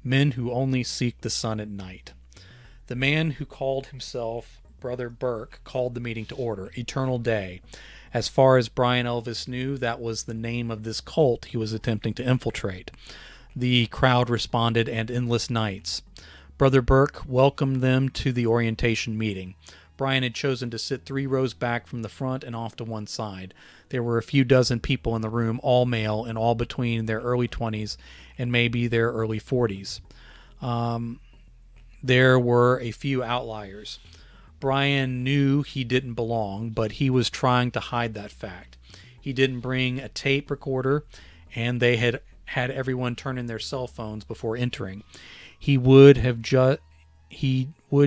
Men who only seek the sun at night. The man who called himself Brother Burke called the meeting to order. Eternal Day. As far as Brian Elvis knew, that was the name of this cult he was attempting to infiltrate. The crowd responded, and endless nights. Brother Burke welcomed them to the orientation meeting. Brian had chosen to sit 3 rows back from the front and off to one side. There were a few dozen people in the room, all male and all between their early 20s and maybe their early 40s. There were a few outliers. Brian knew he didn't belong, but he was trying to hide that fact. He didn't bring a tape recorder, and they had everyone turn in their cell phones before entering. He would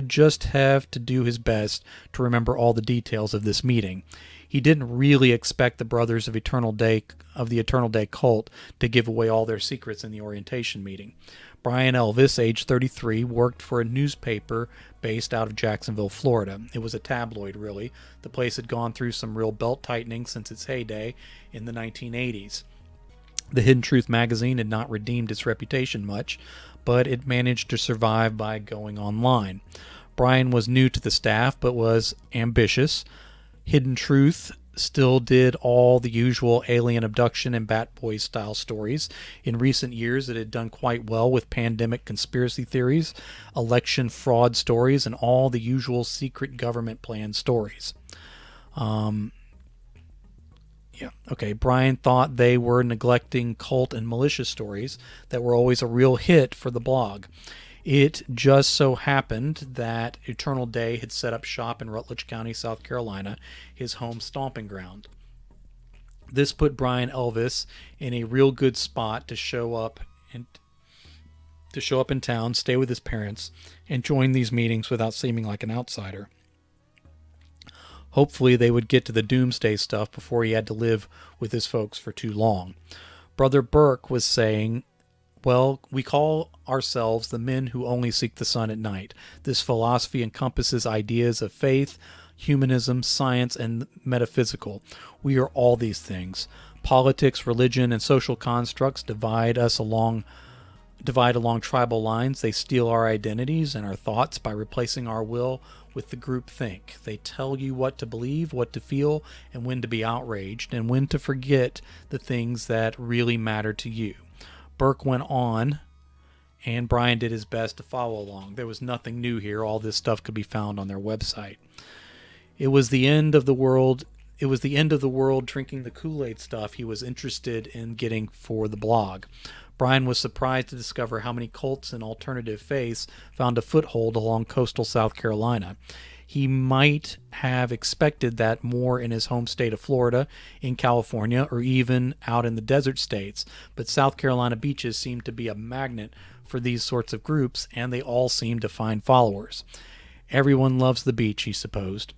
just have to do his best to remember all the details of this meeting. He didn't really expect the brothers of the Eternal Day cult to give away all their secrets in the orientation meeting. Brian Elvis, age 33, worked for a newspaper based out of Jacksonville, Florida. It was a tabloid, really. The place had gone through some real belt-tightening since its heyday in the 1980s. The Hidden Truth magazine had not redeemed its reputation much, but it managed to survive by going online. Brian was new to the staff, but was ambitious. Hidden Truth still did all the usual alien abduction and Bat Boys style stories. In recent years, it had done quite well with pandemic conspiracy theories, election fraud stories, and all the usual secret government plan stories. Brian thought they were neglecting cult and militia stories that were always a real hit for the blog. It just so happened that Eternal Day had set up shop in Rutledge County, South Carolina, his home stomping ground. This put Brian Elvis in a real good spot to show up in town, stay with his parents, and join these meetings without seeming like an outsider. Hopefully they would get to the doomsday stuff before he had to live with his folks for too long. Brother Burke was saying, well, we call ourselves the men who only seek the sun at night. This philosophy encompasses ideas of faith, humanism, science, and metaphysical. We are all these things. Politics, religion, and social constructs divide along tribal lines. They steal our identities and our thoughts by replacing our will with the group think. They tell you what to believe, what to feel, and when to be outraged, and when to forget the things that really matter to you. Burke went on, and Brian did his best to follow along. There was nothing new here. All this stuff could be found on their website. It was the end of the world drinking the Kool-Aid stuff he was interested in getting for the blog. Brian was surprised to discover how many cults and alternative faiths found a foothold along coastal South Carolina. He might have expected that more in his home state of Florida, in California, or even out in the desert states, but South Carolina beaches seem to be a magnet for these sorts of groups, and they all seem to find followers. Everyone loves the beach, he supposed.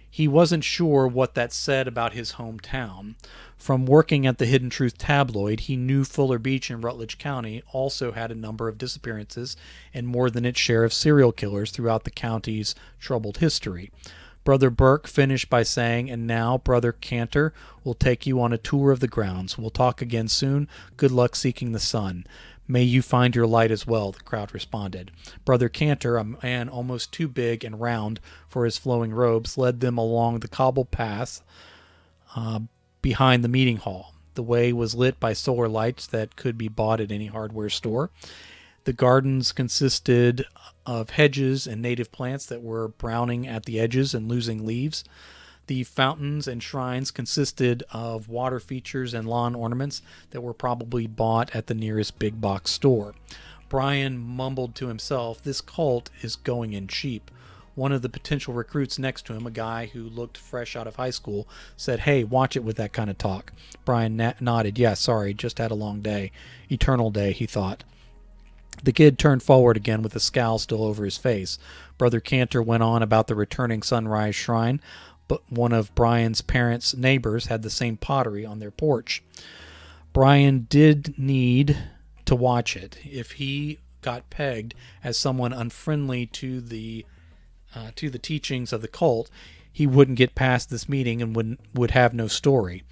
He wasn't sure what that said about his hometown. From working at the Hidden Truth tabloid, he knew Fuller Beach in Rutledge County also had a number of disappearances and more than its share of serial killers throughout the county's troubled history. Brother Burke finished by saying, and now Brother Cantor will take you on a tour of the grounds. We'll talk again soon. Good luck seeking the sun. May you find your light as well, the crowd responded. Brother Cantor, a man almost too big and round for his flowing robes, led them along the cobbled path behind the meeting hall. The way was lit by solar lights that could be bought at any hardware store. The gardens consisted of hedges and native plants that were browning at the edges and losing leaves. The fountains and shrines consisted of water features and lawn ornaments that were probably bought at the nearest big box store. Brian mumbled to himself, "This cult is going in cheap." One of the potential recruits next to him, a guy who looked fresh out of high school, said, "Hey, watch it with that kind of talk." Brian nodded. "Yeah, sorry, just had a long day." Eternal Day, he thought. The kid turned forward again with a scowl still over his face. Brother Cantor went on about the returning sunrise shrine, but one of Brian's parents' neighbors had the same pottery on their porch. Brian did need to watch it. If he got pegged as someone unfriendly to the teachings of the cult, he wouldn't get past this meeting and would have no story.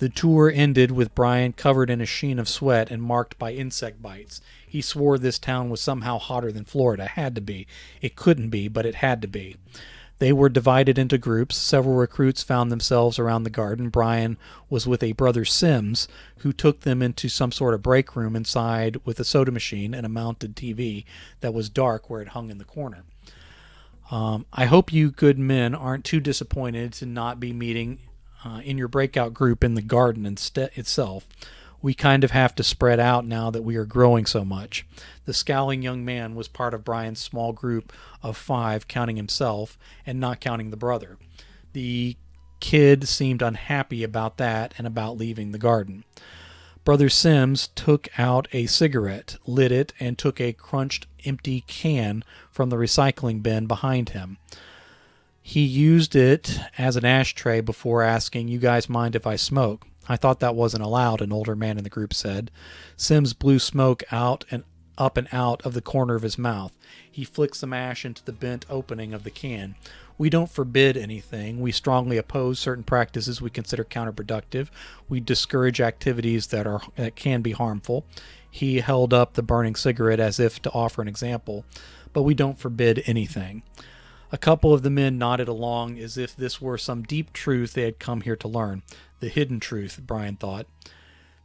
The tour ended with Brian covered in a sheen of sweat and marked by insect bites. He swore this town was somehow hotter than Florida. Had to be. It couldn't be, but it had to be. They were divided into groups. Several recruits found themselves around the garden. Brian was with a brother Sims, who took them into some sort of break room inside with a soda machine and a mounted TV that was dark where it hung in the corner. I hope you good men aren't too disappointed to not be meeting in your breakout group in the garden itself. We kind of have to spread out now that we are growing so much. The scowling young man was part of Brian's small group of 5, counting himself and not counting the brother. The kid seemed unhappy about that and about leaving the garden. Brother Sims took out a cigarette, lit it, and took a crunched empty can from the recycling bin behind him. He used it as an ashtray before asking, "You guys mind if I smoke?" "I thought that wasn't allowed," an older man in the group said. Sims blew smoke out and up and out of the corner of his mouth. He flicked some ash into the bent opening of the can. "We don't forbid anything. We strongly oppose certain practices we consider counterproductive. We discourage activities that can be harmful." He held up the burning cigarette as if to offer an example. "But we don't forbid anything." A couple of the men nodded along as if this were some deep truth they had come here to learn. The hidden truth, Brian thought.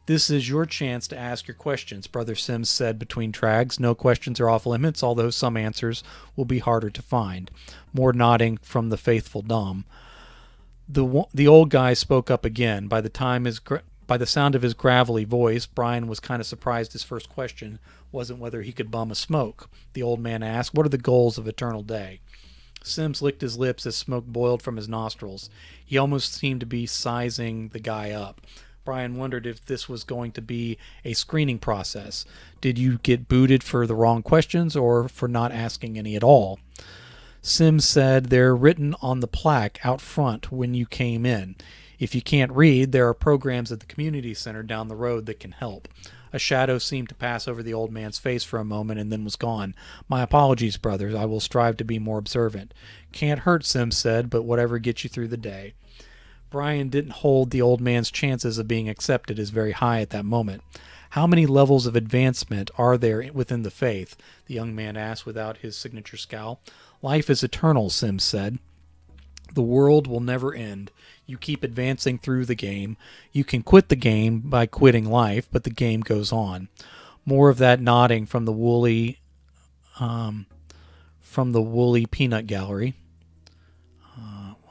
"This is your chance to ask your questions," Brother Sims said between drags. "No questions are off limits, although some answers will be harder to find." More nodding from the faithful Dom. The old guy spoke up again. By the sound of his gravelly voice, Brian was kind of surprised his first question wasn't whether he could bum a smoke. The old man asked, "What are the goals of eternal day?" Sims licked his lips as smoke boiled from his nostrils. He almost seemed to be sizing the guy up. Brian wondered if this was going to be a screening process. Did you get booted for the wrong questions or for not asking any at all? Sims said, "They're written on the plaque out front when you came in. If you can't read, there are programs at the community center down the road that can help." A shadow seemed to pass over the old man's face for a moment and then was gone. "My apologies, brothers. I will strive to be more observant." "Can't hurt," Sims said, "but whatever gets you through the day." Brian didn't hold the old man's chances of being accepted as very high at that moment. "How many levels of advancement are there within the faith?" the young man asked without his signature scowl. "Life is eternal," Sims said. "The world will never end. You keep advancing through the game. You can quit the game by quitting life, but the game goes on." More of that nodding from the woolly peanut gallery.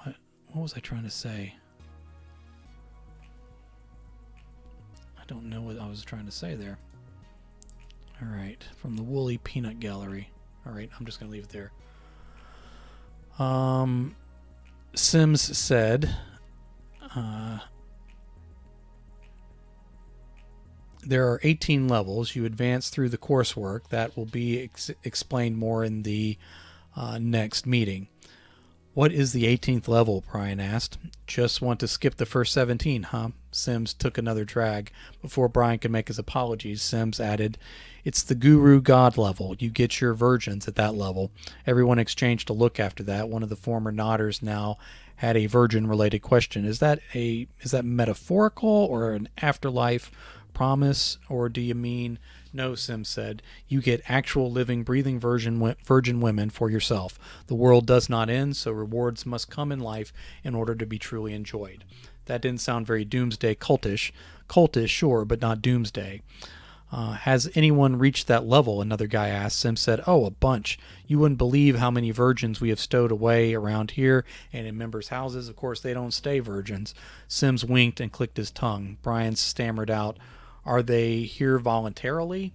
What was I trying to say? I don't know what I was trying to say there. All right, from the woolly peanut gallery. All right, I'm just going to leave it there. Sims said, there are 18 levels. You advance through the coursework. That will be explained more in the next meeting. "What is the 18th level?" Brian asked. "Just want to skip the first 17, huh?" Sims took another drag. Before Brian could make his apologies, Sims added, "It's the Guru God level. You get your virgins at that level." Everyone exchanged a look after that. One of the former nodders now had a virgin-related question. Is that metaphorical or an afterlife promise, or do you mean... "No," Sims said. "You get actual living, breathing virgin women for yourself. The world does not end, so rewards must come in life in order to be truly enjoyed." That didn't sound very doomsday cultish. Cultish, sure, but not doomsday. "Has anyone reached that level?" another guy asked. Sims said, "Oh, a bunch. You wouldn't believe how many virgins we have stowed away around here and in members' houses. Of course, they don't stay virgins." Sims winked and clicked his tongue. Brian stammered out, "Are they here voluntarily?"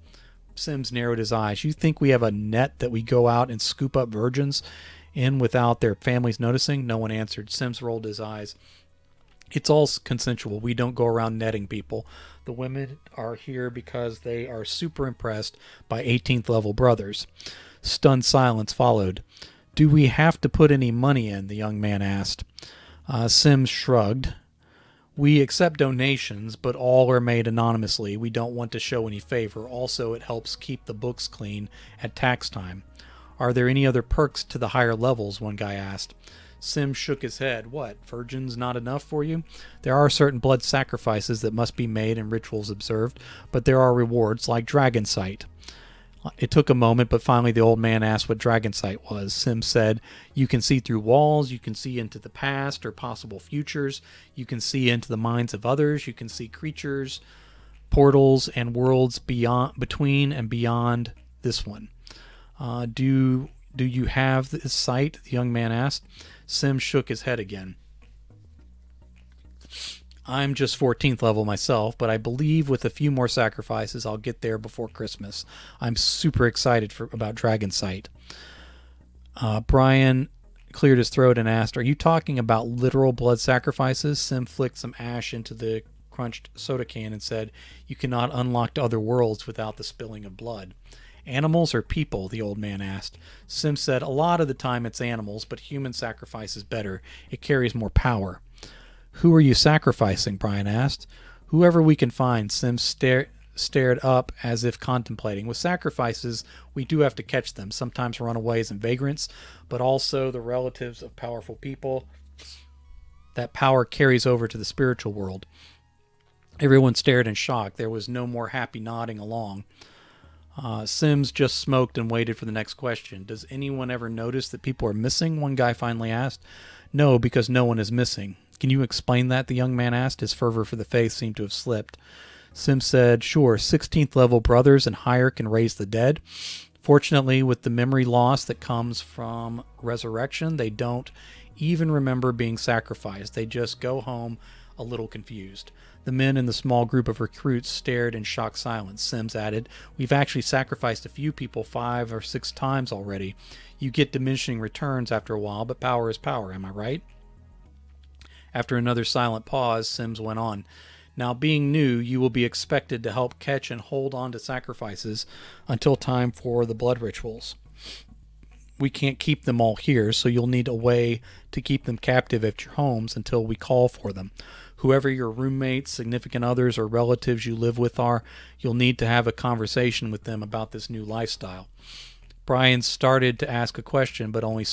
Sims narrowed his eyes. "You think we have a net that we go out and scoop up virgins in without their families noticing?" No one answered. Sims rolled his eyes. "It's all consensual. We don't go around netting people. The women are here because they are super impressed by 18th level brothers." Stunned silence followed. "Do we have to put any money in?" the young man asked. Sims shrugged. "We accept donations, but all are made anonymously. We don't want to show any favor. Also, it helps keep the books clean at tax time." "Are there any other perks to the higher levels?" one guy asked. Sim shook his head. What, virgins not enough for you? There are certain blood sacrifices that must be made and rituals observed, but there are rewards like dragon sight. It took a moment, but finally the old man asked what dragon sight was. Sim said, you can see through walls, you can see into the past or possible futures, you can see into the minds of others, you can see creatures, portals, and worlds beyond, between and beyond this one. Do you have this sight? The young man asked. Sim shook his head again. I'm just 14th level myself, but I believe with a few more sacrifices I'll get there before Christmas. I'm super excited about Dragon Sight. Brian cleared his throat and asked, are you talking about literal blood sacrifices? Sim flicked some ash into the crunched soda can and said, you cannot unlock other worlds without the spilling of blood. Animals or people? The old man asked. Sim said, a lot of the time it's animals, but human sacrifice is better. It carries more power. Who are you sacrificing? Brian asked. Whoever we can find. Sim stared up as if contemplating. With sacrifices, we do have to catch them, sometimes runaways and vagrants, but also the relatives of powerful people. That power carries over to the spiritual world. Everyone stared in shock. There was no more happy nodding along. Sims just smoked and waited for the next question. Does anyone ever notice that people are missing? One guy finally asked. No, because no one is missing. Can you explain that? The young man asked. His fervor for the faith seemed to have slipped. Sim said, sure, 16th level brothers and higher can raise the dead. Fortunately, with the memory loss that comes from resurrection, they don't even remember being sacrificed. They just go home a little confused. The men in the small group of recruits stared in shocked silence. Sims added, we've actually sacrificed a few people 5 or 6 times already. You get diminishing returns after a while, but power is power, am I right? After another silent pause, Sims went on. Now, being new, you will be expected to help catch and hold on to sacrifices until time for the blood rituals. We can't keep them all here, so you'll need a way to keep them captive at your homes until we call for them. Whoever your roommates, significant others, or relatives you live with are, you'll need to have a conversation with them about this new lifestyle. Brian started to ask a question, but only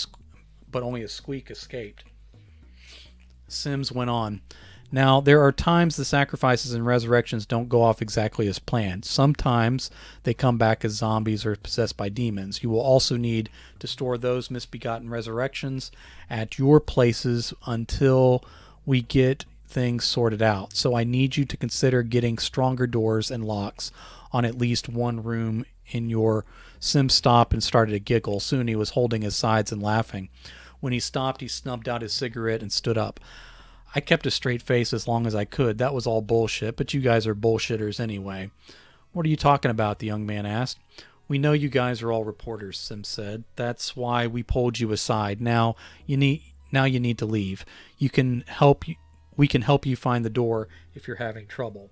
a squeak escaped. Sims went on. Now, there are times the sacrifices and resurrections don't go off exactly as planned. Sometimes they come back as zombies or possessed by demons. You will also need to store those misbegotten resurrections at your places until we get things sorted out. So I need you to consider getting stronger doors and locks on at least one room in your... Sim stopped and started to giggle. Soon he was holding his sides and laughing. When he stopped, he snubbed out his cigarette and stood up. I kept a straight face as long as I could. That was all bullshit, but you guys are bullshitters anyway. What are you talking about? The young man asked. We know you guys are all reporters, Sim said. That's why we pulled you aside. Now you need to leave. We can help you find the door if you're having trouble.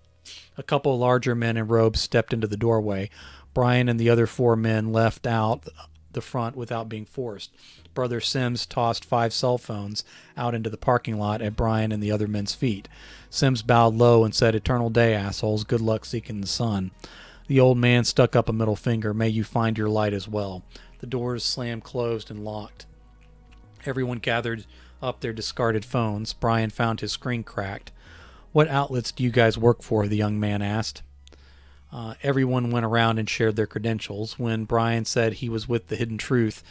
A couple of larger men in robes stepped into the doorway. Brian and the other 4 men left out the front without being forced. Brother Sims tossed 5 cell phones out into the parking lot at Brian and the other men's feet. Sims bowed low and said, Eternal day, assholes. Good luck seeking the sun. The old man stuck up a middle finger. May you find your light as well. The doors slammed closed and locked. Everyone gathered up their discarded phones. Brian found his screen cracked. What outlets do you guys work for? The young man asked. Everyone went around and shared their credentials. When Brian said he was with the Hidden Truth,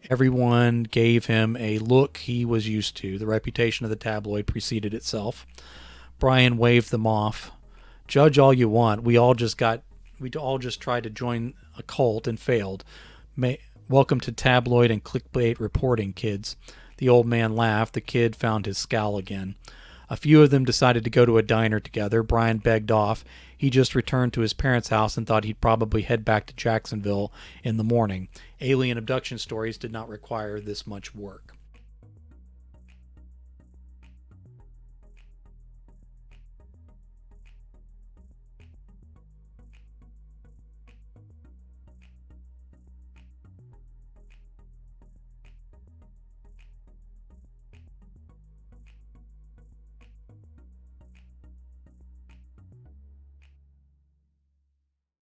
everyone gave him a look he was used to. The reputation of the tabloid preceded itself. Brian waved them off. Judge all you want. We all just tried to join a cult and failed. Welcome to tabloid and clickbait reporting, kids. The old man laughed. The kid found his scowl again. A few of them decided to go to a diner together. Brian begged off. He just returned to his parents' house and thought he'd probably head back to Jacksonville in the morning. Alien abduction stories did not require this much work.